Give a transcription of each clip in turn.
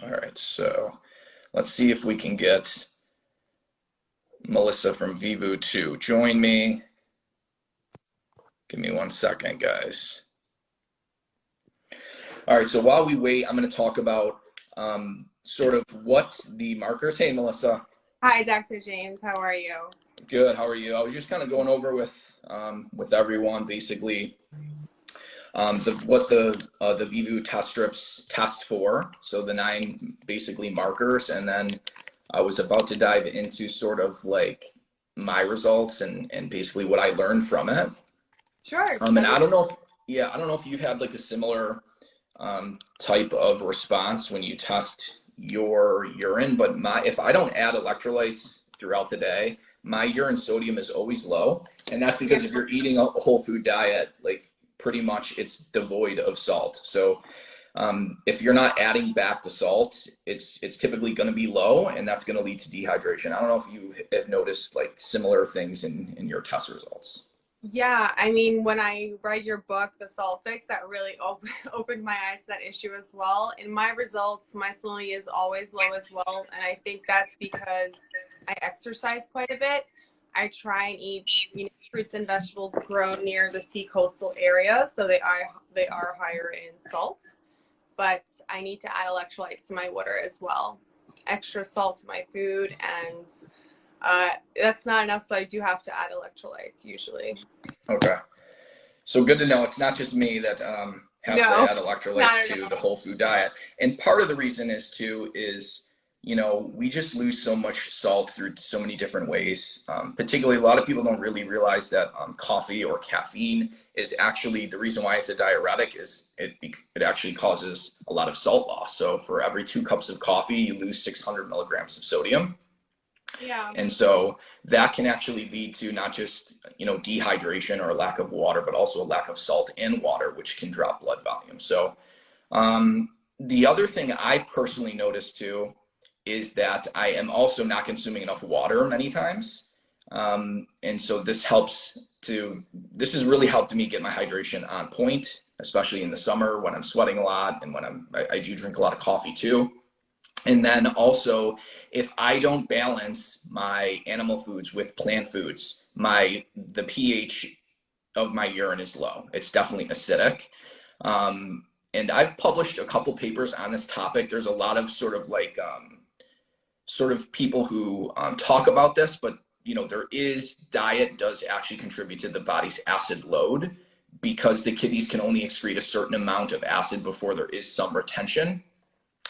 All right, so let's see if we can get Melissa from Vivoo to join me. Give me 1 second, guys. All right, so while we wait, I'm going to talk about sort of what the markers. Hey, Melissa. Hi, Dr. James. How are you? Good. How are you? I was just kind of going over with everyone basically what the Vivoo test strips test for. So the 9 basically markers, and then I was about to dive into sort of like my results and basically what I learned from it. Sure. And I don't know if you've had like a similar type of response when you test your urine, but if I don't add electrolytes throughout the day, my urine sodium is always low, and that's because if you're eating a whole food diet, like pretty much it's devoid of salt. So if you're not adding back the salt, it's typically going to be low, and that's going to lead to dehydration. I don't know if you have noticed like similar things in your test results. Yeah, I mean, when I read your book, The Salt Fix, that really opened my eyes to that issue as well. In my results, my salinity is always low as well, and I think that's because I exercise quite a bit. I try and eat, fruits and vegetables grown near the sea coastal area, so they are higher in salt. But I need to add electrolytes to my water as well. Extra salt to my food, and that's not enough, so I do have to add electrolytes usually. Okay. So good to know it's not just me that has to add electrolytes to the whole food diet. And part of the reason is we just lose so much salt through so many different ways. Particularly, a lot of people don't really realize that coffee or caffeine is actually the reason why it's a diuretic. Is it actually causes a lot of salt loss. So for every 2 cups of coffee, you lose 600 milligrams of sodium. Yeah. And so that can actually lead to not just, dehydration or a lack of water, but also a lack of salt in water, which can drop blood volume. So the other thing I personally noticed too is that I am also not consuming enough water many times. And so this has really helped me get my hydration on point, especially in the summer when I'm sweating a lot and when I do drink a lot of coffee too. And then also, if I don't balance my animal foods with plant foods, the pH of my urine is low. It's definitely acidic. And I've published a couple papers on this topic. There's a lot of sort of people who talk about this, but diet does actually contribute to the body's acid load because the kidneys can only excrete a certain amount of acid before there is some retention.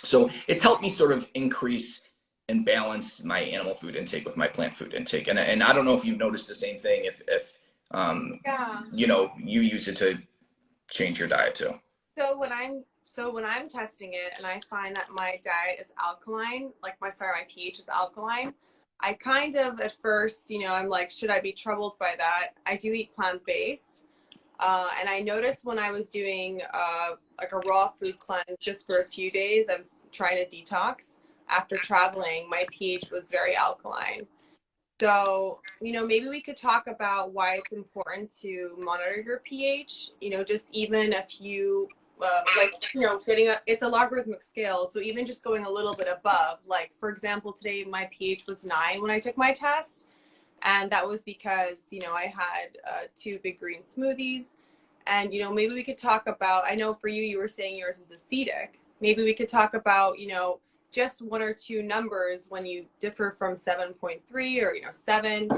So it's helped me sort of increase and balance my animal food intake with my plant food intake. And I don't know if you've noticed the same thing, if you use it to change your diet too. So when I'm testing it and I find that my diet is alkaline, my pH is alkaline, I kind of at first, I'm like, should I be troubled by that? I do eat plant-based. And I noticed when I was doing a raw food cleanse just for a few days, I was trying to detox. After traveling, my pH was very alkaline. So, maybe we could talk about why it's important to monitor your pH, just even a few, it's a logarithmic scale. So even just going a little bit above, for example, today my pH was 9 when I took my test. And that was because, I had 2 big green smoothies. And, maybe we could talk about, I know for you were saying yours was acidic. Maybe we could talk about, just 1 or 2 numbers when you differ from 7.3 or, 7,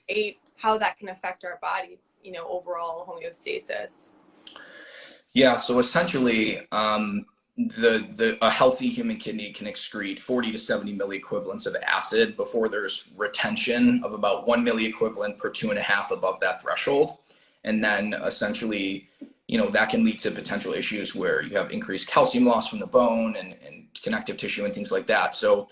8, how that can affect our bodies, overall homeostasis. Yeah, so essentially, a healthy human kidney can excrete 40 to 70 milliequivalents of acid before there's retention of about 1 milliequivalent per 2.5 above that threshold. And then essentially, that can lead to potential issues where you have increased calcium loss from the bone and connective tissue and things like that. So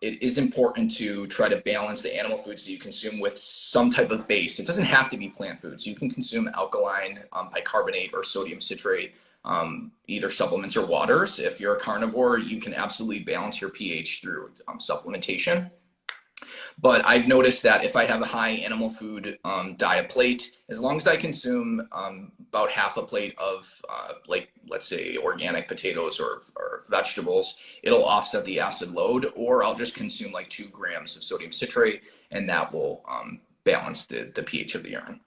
it is important to try to balance the animal foods that you consume with some type of base. It doesn't have to be plant foods. You can consume alkaline bicarbonate or sodium citrate, either supplements or waters. If you're a carnivore, you can absolutely balance your pH through supplementation. But I've noticed that if I have a high animal food diet plate, as long as I consume about half a plate of like, let's say, organic potatoes or vegetables, it'll offset the acid load, or I'll just consume like 2 grams of sodium citrate, and that will balance the pH of the urine.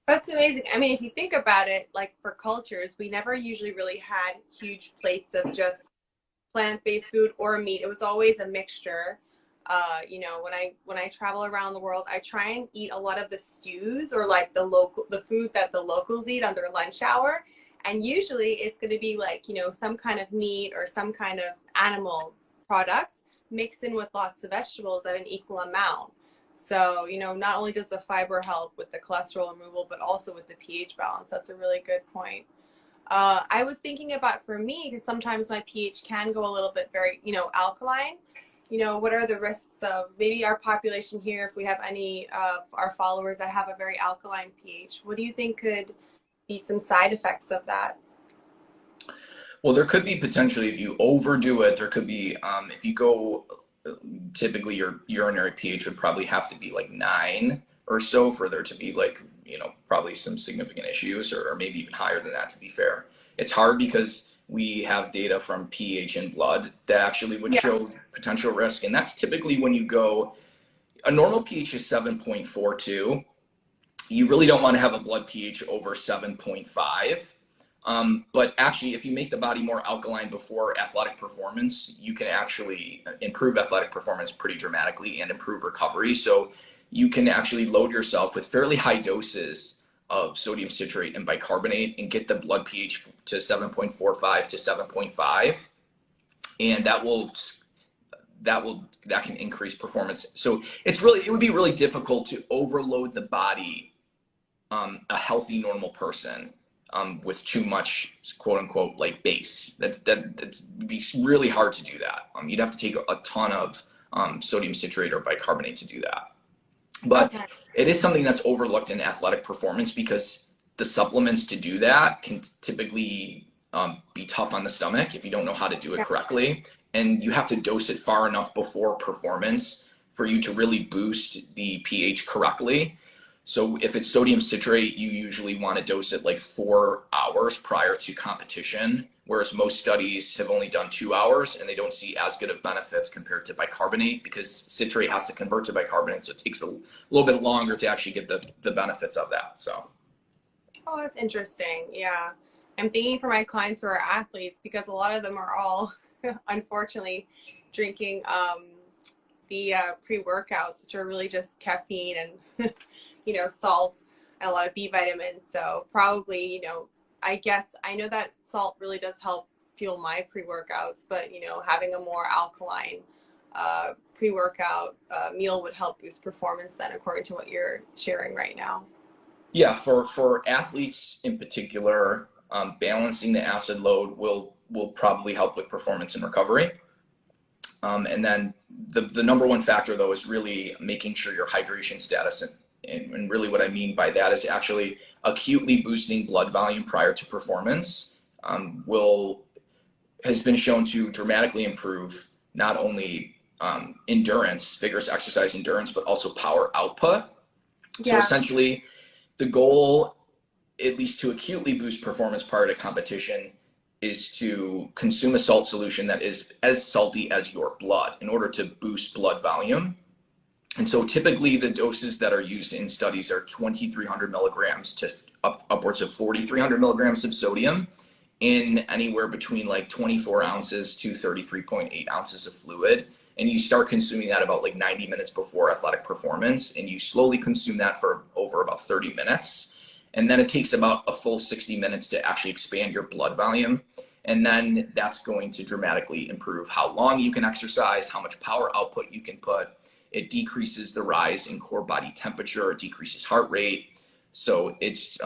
That's amazing. I mean, if you think about it, like for cultures, we never usually really had huge plates of just plant-based food or meat. It was always a mixture. When I travel around the world, I try and eat a lot of the stews or like the food that the locals eat on their lunch hour. And usually it's going to be like, some kind of meat or some kind of animal product mixed in with lots of vegetables at an equal amount. So, not only does the fiber help with the cholesterol removal, but also with the pH balance. That's a really good point. I was thinking about for me, because sometimes my pH can go a little bit very, alkaline. What are the risks of maybe our population here, if we have any of our followers that have a very alkaline pH? What do you think could be some side effects of that? Well, there could be potentially, if you overdo it, there could be, if you go, typically your urinary pH would probably have to be like 9 or so for there to be like, probably some significant issues, or maybe even higher than that, to be fair. It's hard because we have data from pH in blood that actually would show potential risk. And that's typically when you go, a normal pH is 7.42. You really don't want to have a blood pH over 7.5. But actually, if you make the body more alkaline before athletic performance, you can actually improve athletic performance pretty dramatically and improve recovery. So you can actually load yourself with fairly high doses of sodium citrate and bicarbonate and get the blood pH to 7.45 to 7.5, and that can increase performance. So it would be really difficult to overload the body, a healthy normal person, with too much quote unquote like base. That's be really hard to do that. You'd have to take a ton of sodium citrate or bicarbonate to do that. But it is something that's overlooked in athletic performance because the supplements to do that can typically be tough on the stomach if you don't know how to do it correctly. And you have to dose it far enough before performance for you to really boost the pH correctly. So if it's sodium citrate, you usually want to dose it like 4 hours prior to competition, whereas most studies have only done 2 hours and they don't see as good of benefits compared to bicarbonate, because citrate has to convert to bicarbonate, so it takes a little bit longer to actually get the benefits of that. So. Oh, that's interesting. Yeah. I'm thinking for my clients who are athletes, because a lot of them are all, unfortunately, drinking the pre-workouts, which are really just caffeine and salt and a lot of B vitamins. So probably, I guess I know that salt really does help fuel my pre-workouts, but having a more alkaline pre-workout meal would help boost performance then, according to what you're sharing right now. Yeah, for athletes in particular, balancing the acid load will probably help with performance and recovery. And then the number one factor, though, is really making sure your hydration status, and really what I mean by that is actually acutely boosting blood volume prior to performance has been shown to dramatically improve not only endurance, vigorous exercise endurance, but also power output. So essentially, the goal, at least to acutely boost performance prior to competition, is to consume a salt solution that is as salty as your blood in order to boost blood volume. And so typically the doses that are used in studies are 2,300 milligrams to upwards of 4,300 milligrams of sodium in anywhere between like 24 ounces to 33.8 ounces of fluid. And you start consuming that about like 90 minutes before athletic performance, and you slowly consume that for over about 30 minutes. And then it takes about a full 60 minutes to actually expand your blood volume. And then that's going to dramatically improve how long you can exercise, how much power output you can put. It decreases the rise in core body temperature, it decreases heart rate. So it's,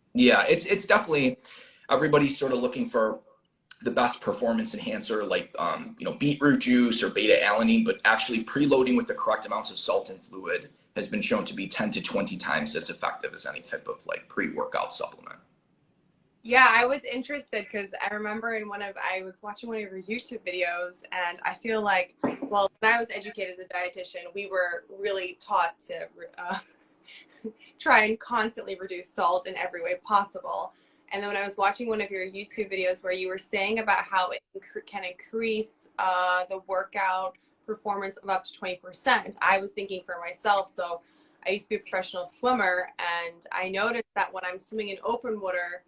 it's definitely, everybody's sort of looking for the best performance enhancer, like, beetroot juice or beta alanine, but actually preloading with the correct amounts of salt and fluid has been shown to be 10 to 20 times as effective as any type of like pre-workout supplement. Yeah, I was interested because I remember I was watching one of your YouTube videos, and I feel like, well, when I was educated as a dietitian, we were really taught to try and constantly reduce salt in every way possible. And then when I was watching one of your YouTube videos where you were saying about how it can increase the workout performance of up to 20%, I was thinking for myself, so I used to be a professional swimmer, and I noticed that when I'm swimming in open water,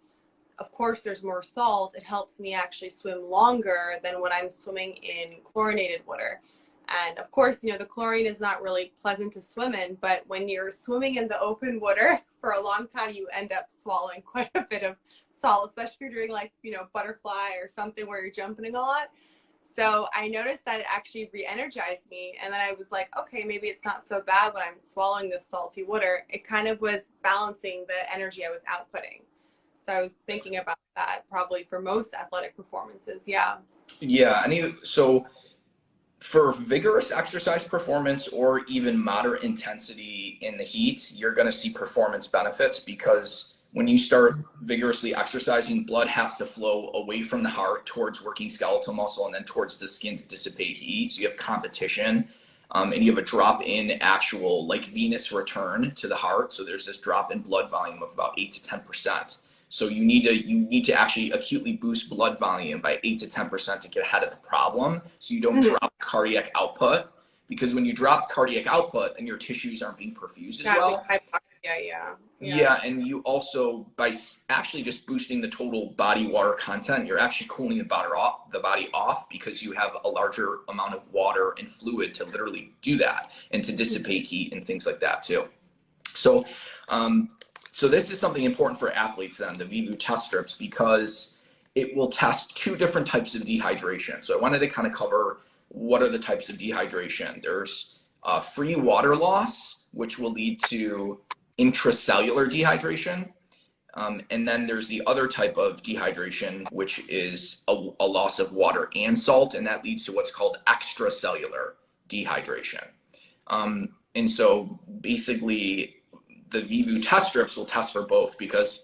of course, there's more salt. It helps me actually swim longer than when I'm swimming in chlorinated water. And of course, you know, the chlorine is not really pleasant to swim in, but when you're swimming in the open water for a long time, you end up swallowing quite a bit of salt, especially if you're doing like, you know, butterfly or something where you're jumping a lot. So I noticed that it actually re-energized me. And then I was like, okay, maybe it's not so bad when I'm swallowing this salty water. It kind of was balancing the energy I was outputting. So I was thinking about that probably for most athletic performances. Yeah. Yeah, so for vigorous exercise performance or even moderate intensity in the heat, you're going to see performance benefits because when you start vigorously exercising, blood has to flow away from the heart towards working skeletal muscle and then towards the skin to dissipate heat. So you have competition, and you have a drop in actual like venous return to the heart. So there's this drop in blood volume of about 8 to 10%. So you need to actually acutely boost blood volume by 8 to 10% to get ahead of the problem. So you don't drop cardiac output, because when you drop cardiac output, then your tissues aren't being perfused as well. Yeah, and you also, by actually just boosting the total body water content, you're actually cooling the body off because you have a larger amount of water and fluid to literally do that and to dissipate heat and things like that too. So, so this is something important for athletes then, the Vivoo test strips, because it will test two different types of dehydration. So I wanted to kind of cover what are the types of dehydration. There's free water loss, which will lead to intracellular dehydration. And then there's the other type of dehydration, which is a loss of water and salt, and that leads to what's called extracellular dehydration. And so basically, the Vivoo test strips will test for both, because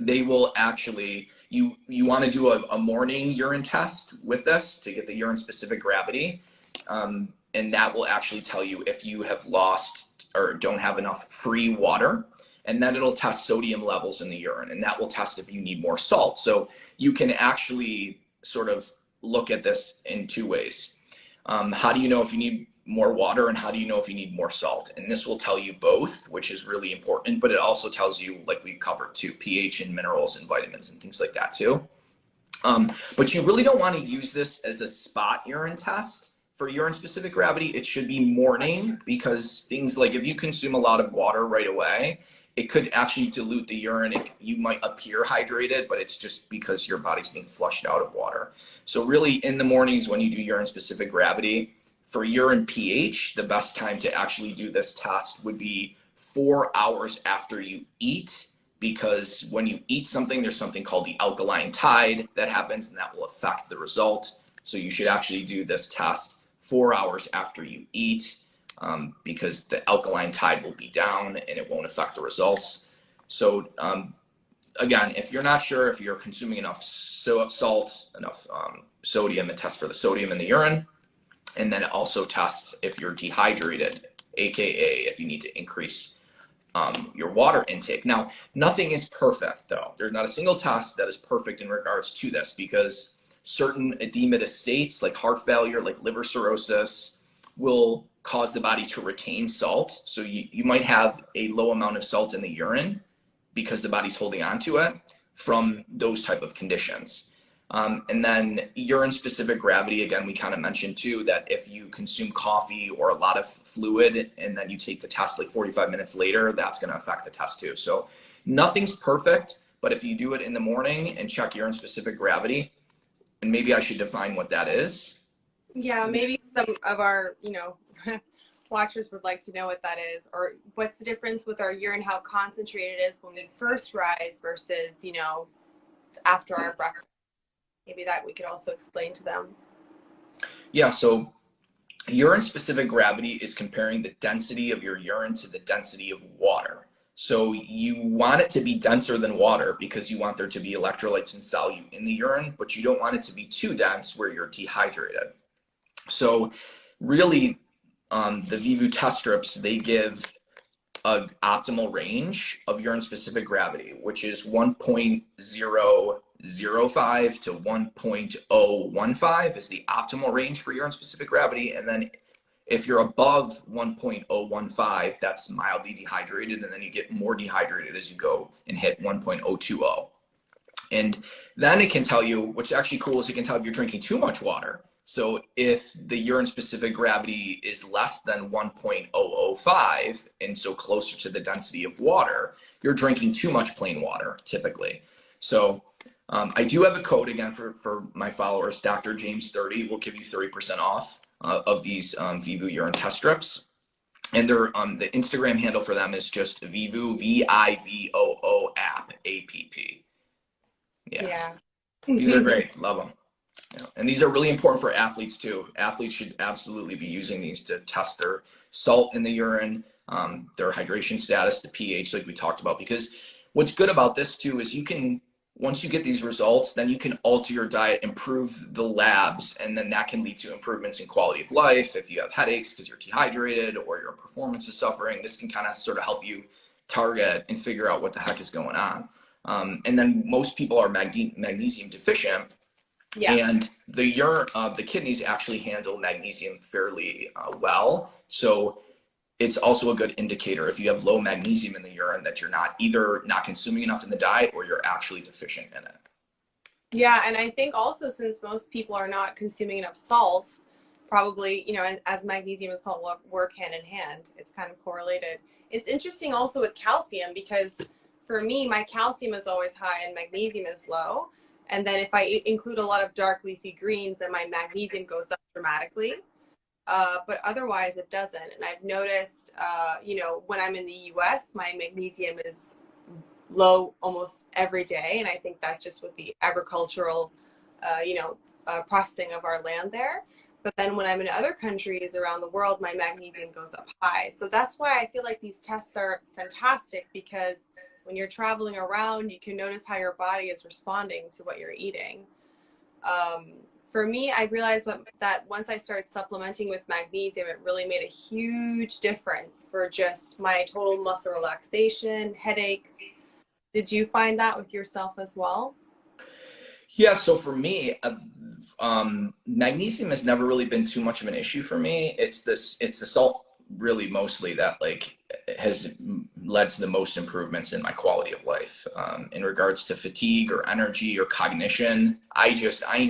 they will actually, you want to do a morning urine test with this to get the urine specific gravity. And that will actually tell you if you have lost or don't have enough free water. And then it'll test sodium levels in the urine, and that will test if you need more salt. So you can actually sort of look at this in two ways. How do you know if you need more water, and how do you know if you need more salt? And this will tell you both, which is really important, but it also tells you, like we covered too, pH and minerals and vitamins and things like that too. But you really don't want to use this as a spot urine test for urine specific gravity. It should be morning, because things like if you consume a lot of water right away, it could actually dilute the urine. You might appear hydrated, but it's just because your body's being flushed out of water. So really in the mornings when you do urine specific gravity, for urine pH, the best time to actually do this test would be 4 hours after you eat, because when you eat something, there's something called the alkaline tide that happens, and that will affect the result. So you should actually do this test 4 hours after you eat, because the alkaline tide will be down and it won't affect the results. So again, if you're not sure if you're consuming enough salt, enough sodium, it tests for the sodium in the urine. And then it also tests if you're dehydrated, AKA if you need to increase your water intake. Now, nothing is perfect though. There's not a single test that is perfect in regards to this, because certain edematous states like heart failure, like liver cirrhosis, will cause the body to retain salt. So you might have a low amount of salt in the urine because the body's holding on to it from those type of conditions. And then urine specific gravity, again, we kind of mentioned too, that if you consume coffee or a lot of fluid and then you take the test like 45 minutes later, that's going to affect the test too. So nothing's perfect, but if you do it in the morning and check urine specific gravity, and maybe I should define what that is. Yeah, maybe some of our, watchers would like to know what that is, or what's the difference with our urine, how concentrated it is when we first rise versus, after our breakfast. Maybe that we could also explain to them. Yeah, so urine specific gravity is comparing the density of your urine to the density of water. So you want it to be denser than water because you want there to be electrolytes and solute in the urine, but you don't want it to be too dense where you're dehydrated. So really, the Vivoo test strips, they give an optimal range of urine specific gravity, which is 1.005 to 1.015 is the optimal range for urine specific gravity. And then if you're above 1.015, that's mildly dehydrated, and then you get more dehydrated as you go and hit 1.020. And then it can tell you, what's actually cool is it can tell if you're drinking too much water. So if the urine specific gravity is less than 1.005, and so closer to the density of water, you're drinking too much plain water typically. So I do have a code again for my followers. Dr. James 30 will give you 30% off of these Vivoo urine test strips. And their the Instagram handle for them is just Vivoo, Vivoo app. Yeah. These are great. Love them. Yeah. And these are really important for athletes too. Athletes should absolutely be using these to test their salt in the urine, their hydration status, the pH, like we talked about. Because what's good about this too is you can, once you get these results, then you can alter your diet, improve the labs, and then that can lead to improvements in quality of life. If you have headaches because you're dehydrated or your performance is suffering, this can kind of sort of help you target and figure out what the heck is going on. And then most people are magnesium deficient. Yeah. And the kidneys actually handle magnesium fairly well. So it's also a good indicator if you have low magnesium in the urine that you're either not consuming enough in the diet or you're actually deficient in it. Yeah, and I think also since most people are not consuming enough salt, probably, you know, as magnesium and salt work hand in hand, it's kind of correlated. It's interesting also with calcium because for me, my calcium is always high and magnesium is low. And then if I include a lot of dark leafy greens, then my magnesium goes up dramatically. But otherwise it doesn't. And I've noticed, you know, when I'm in the US, my magnesium is low almost every day. And I think that's just with the agricultural, processing of our land there. But then when I'm in other countries around the world, my magnesium goes up high. So that's why I feel like these tests are fantastic because when you're traveling around, you can notice how your body is responding to what you're eating. For me, I realized that once I started supplementing with magnesium, it really made a huge difference for just my total muscle relaxation, headaches. Did you find that with yourself as well? Yeah, so for me, magnesium has never really been too much of an issue for me. It's the salt really mostly that like has led to the most improvements in my quality of life. In regards to fatigue or energy or cognition, I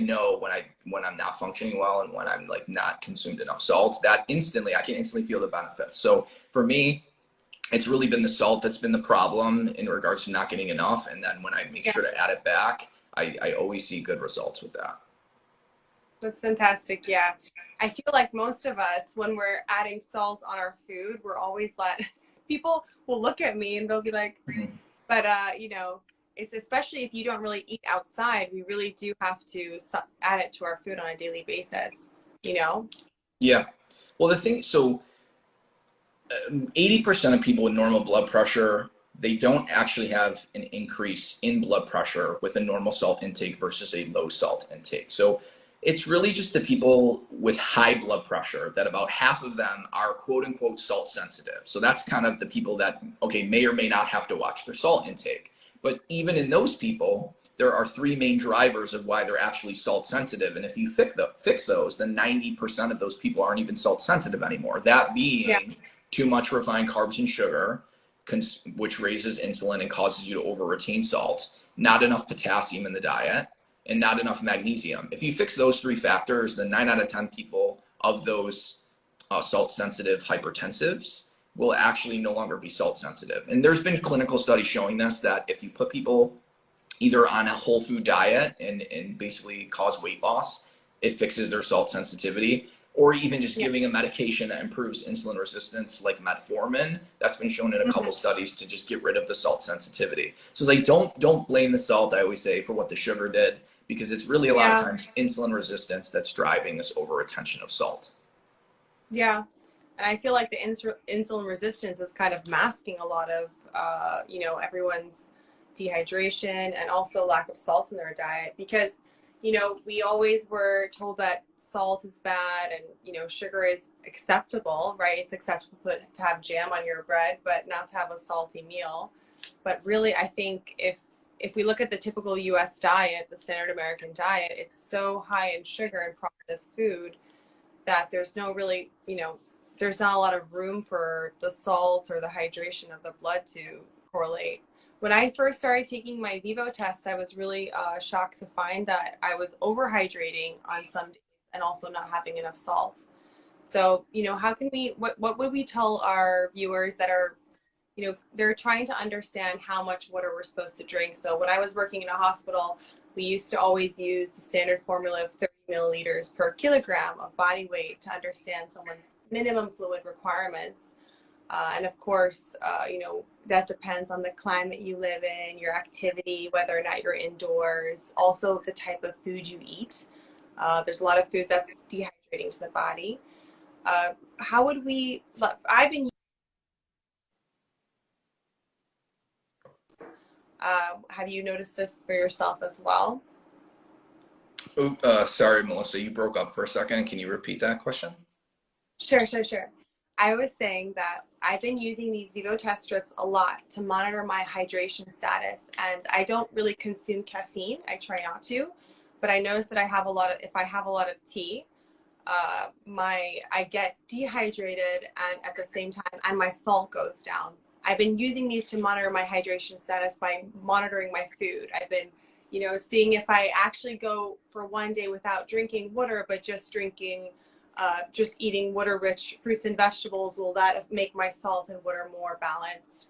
know when I'm not functioning well and when I'm like not consumed enough salt, I can instantly feel the benefits. So for me, it's really been the salt that's been the problem in regards to not getting enough. And then when I make sure to add it back, I always see good results with that. That's fantastic. Yeah. I feel like most of us, when we're adding salt on our food, we're always people will look at me and they'll be like, but, you know, it's especially if you don't really eat outside, we really do have to add it to our food on a daily basis, you know? Yeah. Well, 80% of people with normal blood pressure, they don't actually have an increase in blood pressure with a normal salt intake versus a low salt intake. So it's really just the people with high blood pressure that about half of them are quote unquote salt sensitive. So that's kind of the people that, okay, may or may not have to watch their salt intake. But even in those people, there are three main drivers of why they're actually salt sensitive. And if you fix those, then 90% of those people aren't even salt sensitive anymore. That being too much refined carbs and sugar, which raises insulin and causes you to over retain salt, not enough potassium in the diet, and not enough magnesium. If you fix those three factors, then 9 out of 10 people of those salt sensitive hypertensives will actually no longer be salt sensitive. And there's been clinical studies showing this, that if you put people either on a whole food diet and basically cause weight loss, it fixes their salt sensitivity, or even just giving a medication that improves insulin resistance like metformin. That's been shown in a couple studies to just get rid of the salt sensitivity. So it's like, don't blame the salt, I always say, for what the sugar did, because it's really a lot of times insulin resistance that's driving this over retention of salt. Yeah. And I feel like the insulin resistance is kind of masking a lot of you know, everyone's dehydration and also lack of salt in their diet, because you know, we always were told that salt is bad and, you know, sugar is acceptable, right? It's acceptable to have jam on your bread, but not to have a salty meal. But really, I think if we look at the typical US diet, the standard American diet, it's so high in sugar and processed food that there's no really, you know, there's not a lot of room for the salt or the hydration of the blood to correlate. When I first started taking my Vivoo test, I was really shocked to find that I was overhydrating on some days and also not having enough salt. So, you know, how can we, what would we tell our viewers that are, you know, they're trying to understand how much water we're supposed to drink? So when I was working in a hospital, we used to always use the standard formula of 30 milliliters per kilogram of body weight to understand someone's minimum fluid requirements. And of course, you know, that depends on the climate you live in, your activity, whether or not you're indoors, also the type of food you eat. There's a lot of food that's dehydrating to the body. How would we, I've been, have you noticed this for yourself as well? Sorry, Melissa, you broke up for a second. Can you repeat that question? Sure. I was saying that I've been using these Vivoo test strips a lot to monitor my hydration status, and I don't really consume caffeine. I try not to, but I notice that I have a lot of, if I have a lot of tea, I get dehydrated, and at the same time, and my salt goes down. I've been using these to monitor my hydration status by monitoring my food. I've been, you know, seeing if I actually go for one day without drinking water, but just drinking just eating water-rich fruits and vegetables, will that make my salt and water more balanced?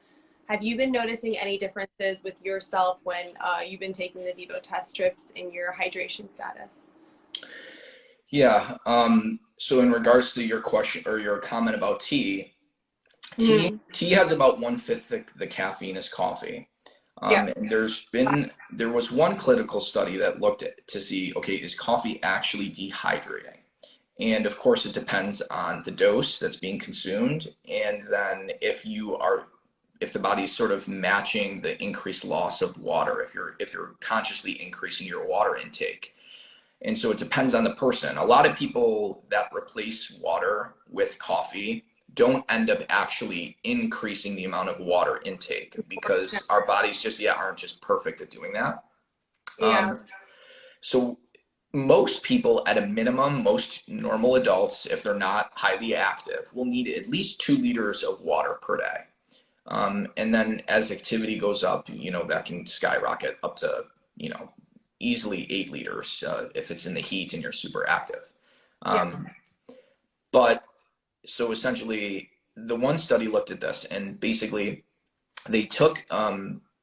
Have you been noticing any differences with yourself when you've been taking the Vivoo test strips in your hydration status? Yeah. So in regards to your question or your comment about tea, Mm-hmm. tea has about 1/5 the caffeine as coffee. Yeah. And there was one clinical study that looked at to see, okay, is coffee actually dehydrating? And of course, it depends on the dose that's being consumed, and then if the body's sort of matching the increased loss of water, if you're consciously increasing your water intake. And so it depends on the person. A lot of people that replace water with coffee don't end up actually increasing the amount of water intake because our bodies just aren't just perfect at doing that. Yeah. So most people at a minimum, most normal adults, if they're not highly active, will need at least 2 liters of water per day. And then as activity goes up, you know, that can skyrocket up to, you know, easily 8 liters if it's in the heat and you're super active. Yeah. But so essentially, the one study looked at this, and basically they took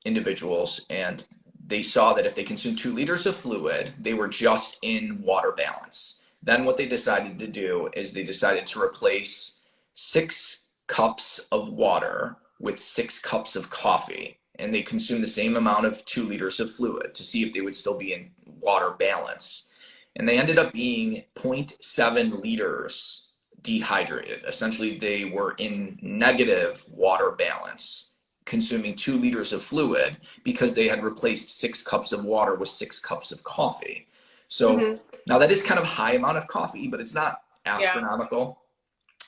individuals and they saw that if they consumed 2 liters of fluid, they were just in water balance. Then what they decided to do is they decided to replace 6 cups of water with 6 cups of coffee. And they consumed the same amount of 2 liters of fluid to see if they would still be in water balance. And they ended up being 0.7 liters dehydrated. Essentially, they were in negative water balance, consuming 2 liters of fluid because they had replaced 6 cups of water with 6 cups of coffee. So now that is kind of a high amount of coffee, but it's not astronomical.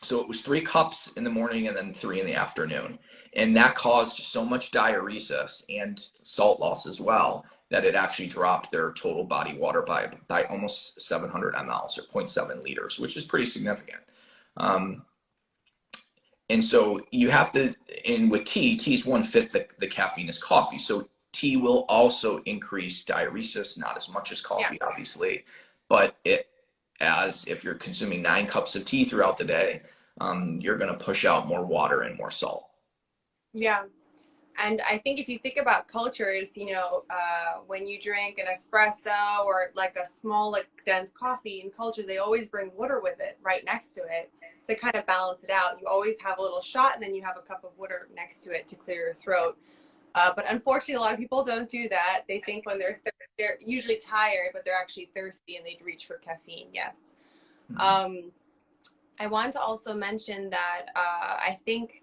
So it was 3 cups in the morning and then 3 in the afternoon. And that caused so much diuresis and salt loss as well that it actually dropped their total body water by almost 700 mLs or 0.7 liters, which is pretty significant. And so you have to, and with tea is 1/5 the caffeine is coffee. So tea will also increase diuresis, not as much as coffee, obviously, but if you're consuming 9 cups of tea throughout the day, you're going to push out more water and more salt. Yeah. And I think if you think about cultures, you know, when you drink an espresso or like a small, like dense coffee in culture, they always bring water with it right next to it to kind of balance it out. You always have a little shot and then you have a cup of water next to it to clear your throat. But unfortunately, a lot of people don't do that. They think when they're usually tired, but they're actually thirsty and they'd reach for caffeine. Yes. I want to also mention that I think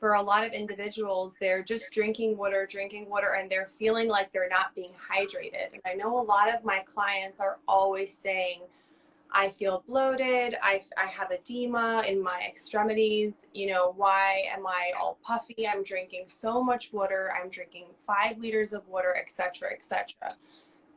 for a lot of individuals, they're just drinking water, and they're feeling like they're not being hydrated. And I know a lot of my clients are always saying, I feel bloated, I have edema in my extremities, you know, why am I all puffy? I'm drinking so much water, I'm drinking 5 liters of water, etc., etc.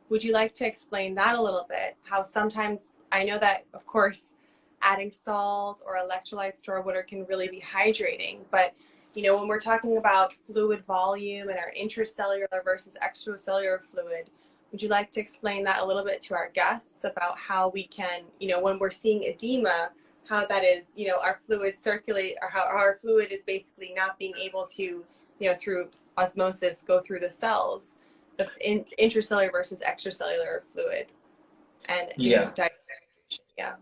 Would you like to explain that a little bit? How sometimes, I know that, of course, adding salt or electrolytes to our water can really be hydrating, but you know, when we're talking about fluid volume and our intracellular versus extracellular fluid, would you like to explain that a little bit to our guests about how we can, you know, when we're seeing edema, how that is, you know, our fluid circulate, or how our fluid is basically not being able to, you know, through osmosis go through the cells, the intracellular versus extracellular fluid, and you know, Yeah. dehydration. Yeah.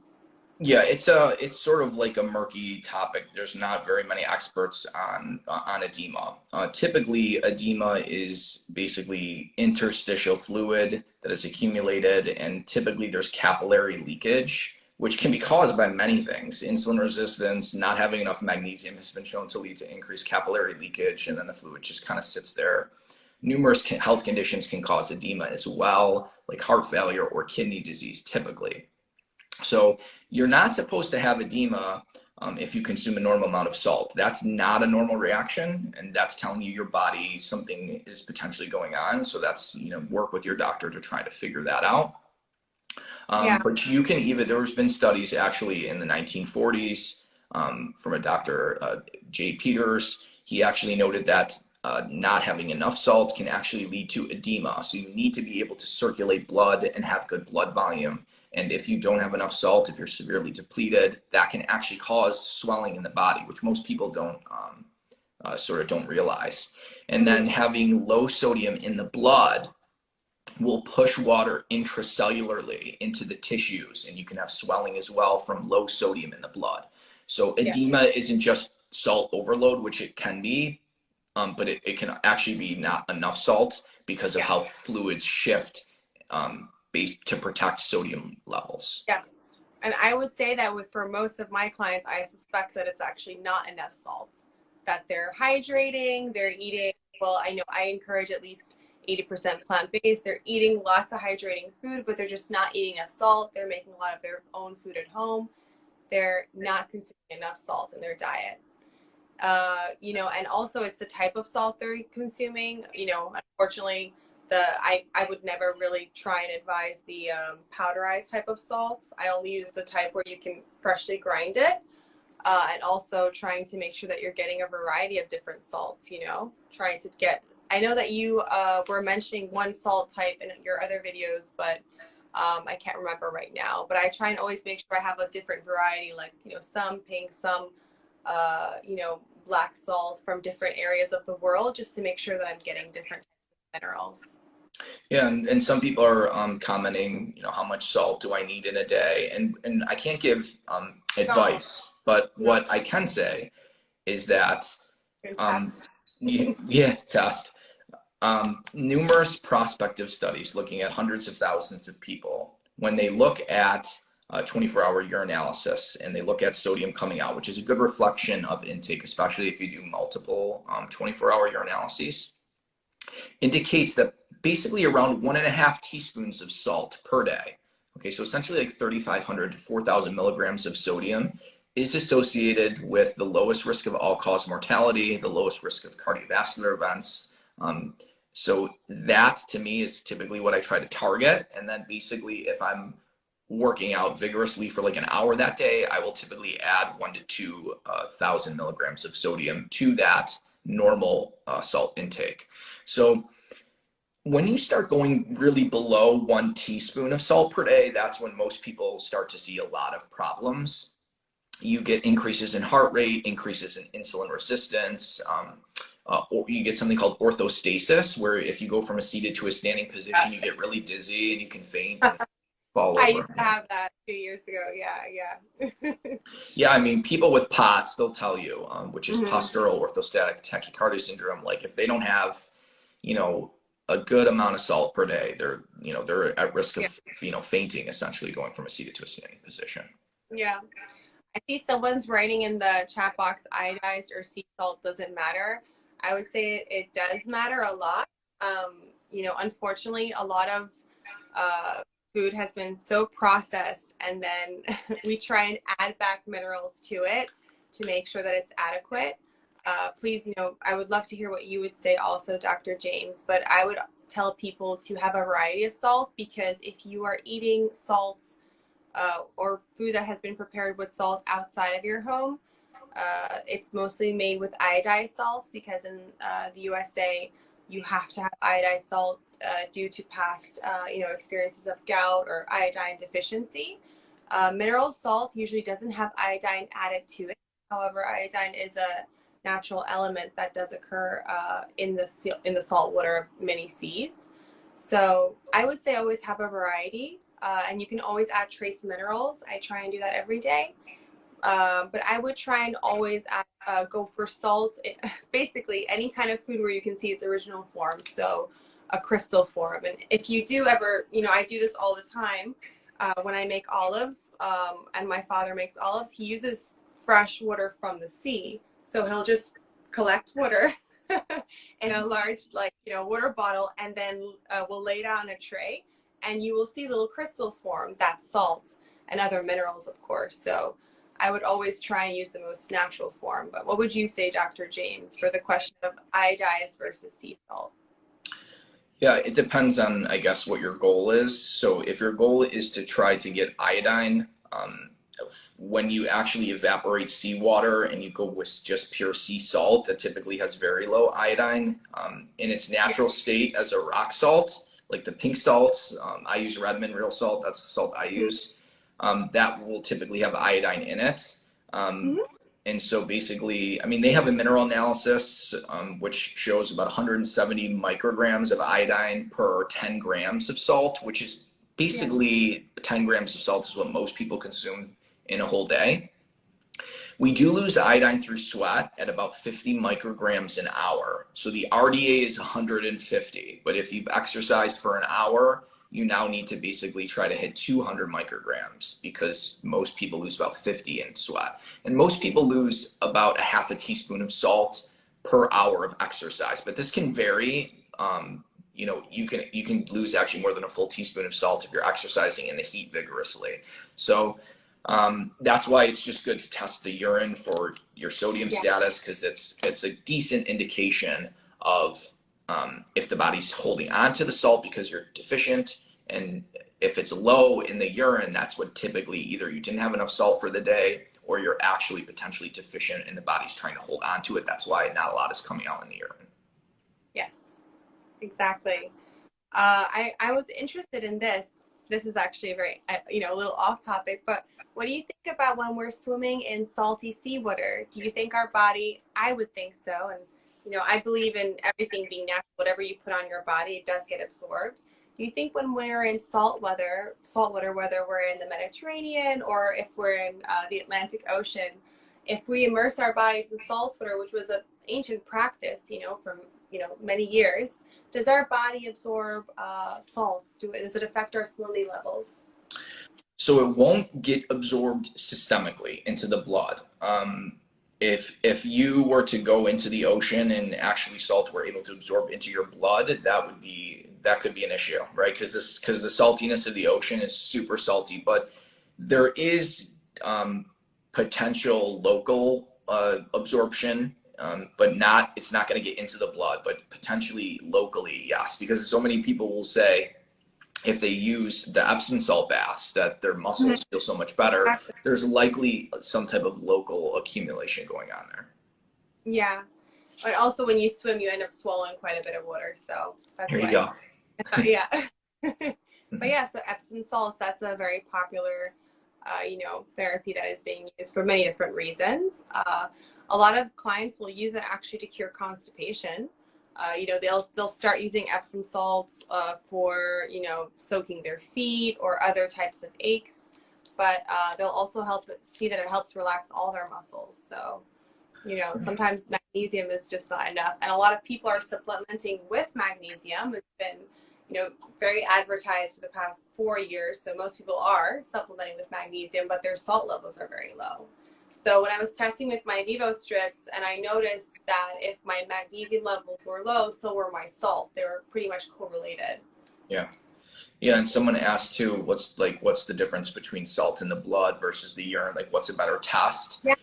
Yeah, it's sort of like a murky topic. There's not very many experts on edema. Typically, edema is basically interstitial fluid that is accumulated, and typically there's capillary leakage, which can be caused by many things. Insulin resistance, not having enough magnesium has been shown to lead to increased capillary leakage, and then the fluid just kind of sits there. Numerous health conditions can cause edema as well, like heart failure or kidney disease, typically. So you're not supposed to have edema if you consume a normal amount of salt. That's not a normal reaction, and that's telling you your body something is potentially going on. So that's, you know, work with your doctor to try to figure that out. Yeah. But you can even, there's been studies actually in the 1940s from a Dr. J. Peters. He actually noted that not having enough salt can actually lead to edema. So you need to be able to circulate blood and have good blood volume. And if you don't have enough salt, if you're severely depleted, that can actually cause swelling in the body, which most people don't sort of don't realize. And then having low sodium in the blood will push water intracellularly into the tissues, and you can have swelling as well from low sodium in the blood. So edema isn't just salt overload, which it can be, but it can actually be not enough salt because of how fluids shift based to protect sodium levels. Yes. And I would say that for most of my clients, I suspect that it's actually not enough salt, that they're hydrating, they're eating, well, I know I encourage at least 80% plant-based. They're eating lots of hydrating food, but they're just not eating enough salt. They're making a lot of their own food at home. They're not consuming enough salt in their diet. You know, and also it's the type of salt they're consuming. You know, unfortunately, I would never really try and advise the powderized type of salts. I only use the type where you can freshly grind it, and also trying to make sure that you're getting a variety of different salts. You know, trying to get. I know that you were mentioning one salt type in your other videos, but I can't remember right now. But I try and always make sure I have a different variety, like, you know, some pink, some you know, black salt from different areas of the world, just to make sure that I'm getting different types of minerals. Yeah, and some people are commenting, you know, how much salt do I need in a day? And I can't give advice, but what I can say is that Test. test. Numerous prospective studies looking at hundreds of thousands of people, when they look at 24-hour urinalysis and they look at sodium coming out, which is a good reflection of intake, especially if you do multiple 24-hour urinalyses, indicates that basically around 1.5 teaspoons of salt per day, okay, so essentially like 3,500 to 4,000 milligrams of sodium, is associated with the lowest risk of all-cause mortality, the lowest risk of cardiovascular events. So that to me is typically what I try to target. And then basically if I'm working out vigorously for like an hour that day, I will typically add 1,000 to 2,000 milligrams of sodium to that normal salt intake. So when you start going really below 1 teaspoon of salt per day, that's when most people start to see a lot of problems. You get increases in heart rate, increases in insulin resistance, or you get something called orthostasis, where if you go from a seated to a standing position, you get really dizzy and you can faint and fall over. I used to have that 2 years ago. Yeah. Yeah, I mean, people with POTS, they'll tell you, which is postural orthostatic tachycardia syndrome. Like if they don't have, you know, a good amount of salt per day, they're, you know, they're at risk of, you know, fainting, essentially going from a seated to a standing position. Yeah. I see someone's writing in the chat box, iodized or sea salt doesn't matter. I would say it does matter a lot. You know, unfortunately, a lot of uh, food has been so processed, and then we try and add back minerals to it to make sure that it's adequate. Please, you know, I would love to hear what you would say also, Dr. James, but I would tell people to have a variety of salt, because if you are eating salts or food that has been prepared with salt outside of your home, it's mostly made with iodized salts, because in the USA, you have to have iodized salt due to past, you know, experiences of gout or iodine deficiency. Mineral salt usually doesn't have iodine added to it. However, iodine is a natural element that does occur in the salt water of many seas. So I would say always have a variety, and you can always add trace minerals. I try and do that every day. But I would try and always go for salt, basically any kind of food where you can see its original form, so a crystal form. And if you do ever, you know, I do this all the time when I make olives, and my father makes olives, he uses fresh water from the sea. So he'll just collect water in a large, like, you know, water bottle, and then we'll lay it out on a tray, and you will see little crystals form. That's salt and other minerals, of course. So I would always try and use the most natural form. But what would you say, Dr. James, for the question of iodized versus sea salt? Yeah, it depends on, I guess, what your goal is. So if your goal is to try to get iodine, when you actually evaporate seawater and you go with just pure sea salt, that typically has very low iodine in its natural state as a rock salt, like the pink salts. I use Redmond real salt. That's the salt I use. That will typically have iodine in it. Mm-hmm. And so basically, I mean, they have a mineral analysis which shows about 170 micrograms of iodine per 10 grams of salt, which is basically 10 grams of salt is what most people consume in a whole day. We do lose iodine through sweat at about 50 micrograms an hour. So the RDA is 150, but if you've exercised for an hour, you now need to basically try to hit 200 micrograms, because most people lose about 50 in sweat. And most people lose about a half a teaspoon of salt per hour of exercise, but this can vary. You know, you can lose actually more than a full teaspoon of salt if you're exercising in the heat vigorously. So that's why it's just good to test the urine for your sodium status, because it's a decent indication of if the body's holding on to the salt because you're deficient. And if it's low in the urine, that's what typically either you didn't have enough salt for the day, or you're actually potentially deficient and the body's trying to hold on to it. That's why not a lot is coming out in the urine. Yes, exactly. I was interested in this. This is actually a very, you know, a little off topic, but what do you think about when we're swimming in salty seawater? Do you think our body, I would think so, and you know, I believe in everything being natural. Whatever you put on your body, it does get absorbed. Do you think when we're in saltwater, whether we're in the Mediterranean or if we're in the Atlantic Ocean, if we immerse our bodies in saltwater, which was an ancient practice, you know, from, you know, many years, does our body absorb salts? Does it affect our salinity levels? So it won't get absorbed systemically into the blood. If you were to go into the ocean and actually salt were able to absorb into your blood, that could be an issue, right? Because the saltiness of the ocean is super salty, but there is potential local absorption, but it's not going to get into the blood, but potentially locally, yes, because so many people will say if they use the Epsom salt baths that their muscles feel so much better. There's likely some type of local accumulation going on there. Yeah, but also when you swim, you end up swallowing quite a bit of water, so that's Here why. you go. Yeah. But yeah, so Epsom salts, that's a very popular, you know, therapy that is being used for many different reasons. A lot of clients will use it actually to cure constipation. You know, they'll start using Epsom salts for, you know, soaking their feet or other types of aches, but they'll also see that it helps relax all their muscles. So, you know, sometimes magnesium is just not enough, and a lot of people are supplementing with magnesium. It's been, you know, very advertised for the past 4 years, so most people are supplementing with magnesium, but their salt levels are very low. So when I was testing with my Vivoo strips, and I noticed that if my magnesium levels were low, so were my salt. They were pretty much correlated. Yeah. Yeah, and someone asked too, what's the difference between salt in the blood versus the urine? Like, what's a better test? Yeah.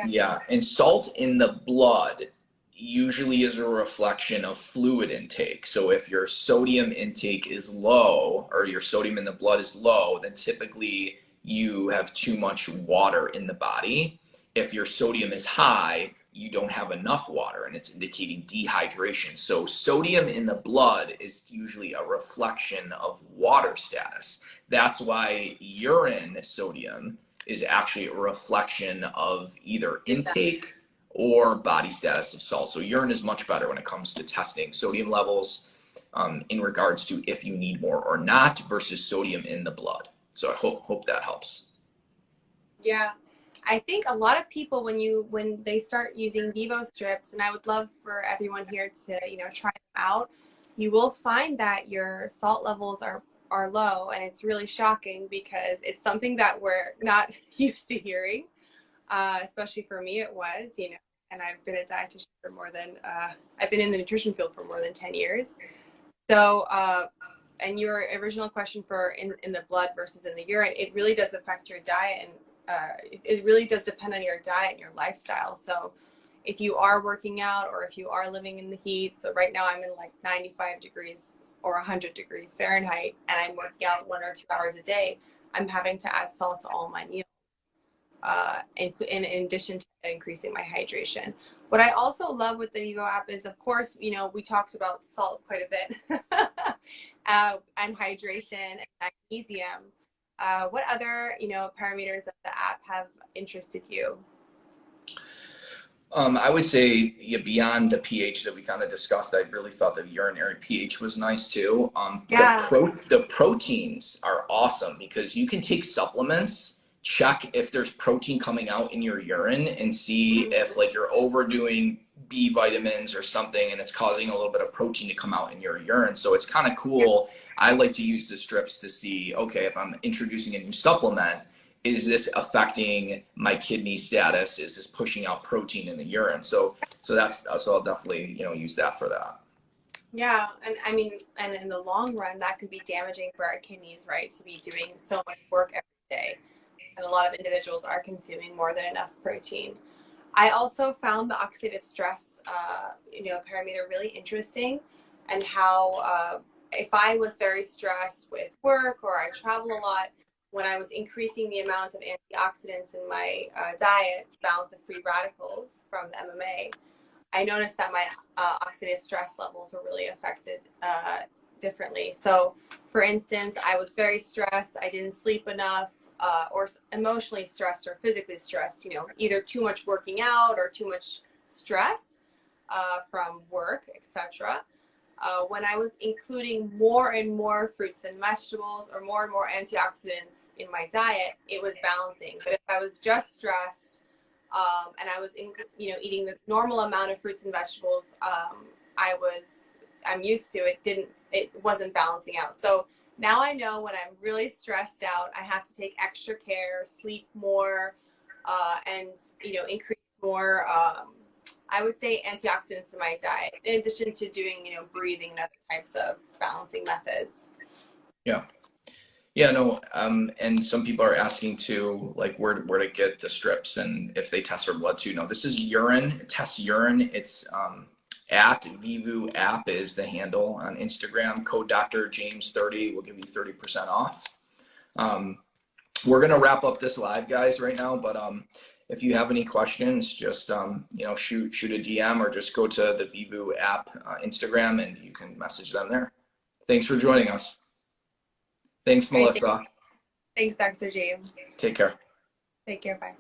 Yeah, and salt in the blood usually is a reflection of fluid intake. So if your sodium intake is low, or your sodium in the blood is low, then typically you have too much water in the body. If your sodium is high, you don't have enough water, and it's indicating dehydration. So sodium in the blood is usually a reflection of water status. That's why urine sodium is actually a reflection of either intake or body status of salt. So urine is much better when it comes to testing sodium levels in regards to if you need more or not versus sodium in the blood. So I hope that helps. Yeah. I think a lot of people, when they start using Vivoo strips, and I would love for everyone here to, try them out, you will find that your salt levels are low, and it's really shocking because it's something that we're not used to hearing. Especially for me, it was, and I've been a dietitian for I've been in the nutrition field for more than 10 years. So, and your original question for in the blood versus in the urine, it really does affect your diet, and it really does depend on your diet and your lifestyle. So if you are working out, or if you are living in the heat, so right now I'm in like 95 degrees or 100 degrees Fahrenheit, and I'm working out 1 or 2 hours a day, I'm having to add salt to all my meals, in addition to increasing my hydration. What I also love with the Vivoo app is, of course, we talked about salt quite a bit, and hydration and magnesium. What other, parameters of the app have interested you? I would say, yeah, beyond the pH that we kind of discussed, I really thought the urinary pH was nice too. Yeah. The proteins are awesome because you can take supplements, check if there's protein coming out in your urine, and see if like you're overdoing B vitamins or something, and it's causing a little bit of protein to come out in your urine. So it's kind of cool. I like to use the strips to see, okay, if I'm introducing a new supplement, is this affecting my kidney status? Is this pushing out protein in the urine? So I'll definitely, use that for that. Yeah, and I mean, and in the long run, that could be damaging for our kidneys, right? To be doing so much work every day. And a lot of individuals are consuming more than enough protein. I also found the oxidative stress, parameter really interesting, and how if I was very stressed with work, or I travel a lot, when I was increasing the amount of antioxidants in my diet to balance the free radicals from the MMA, I noticed that my oxidative stress levels were really affected differently. So, for instance, I was very stressed. I didn't sleep enough, or emotionally stressed or physically stressed, either too much working out or too much stress from work, etc. When I was including more and more fruits and vegetables, or more and more antioxidants in my diet, it was balancing. But if I was just stressed, and I was eating the normal amount of fruits and vegetables I'm used to, it wasn't balancing out. So now I know when I'm really stressed out, I have to take extra care, sleep more, and increase more, I would say, antioxidants in my diet, in addition to doing breathing and other types of balancing methods. Yeah, no, and some people are asking too, like where to get the strips and if they test for blood too. No, this is urine. It tests urine. It's at Vivoo app is the handle on Instagram. Code Dr. James 30 will give you 30% off. We're gonna wrap up this live, guys, right now. But if you have any questions, just shoot a DM, or just go to the Vivoo app Instagram, and you can message them there. Thanks for joining us. Thanks, Melissa. Thanks, Dr. James. Take care. Take care. Bye.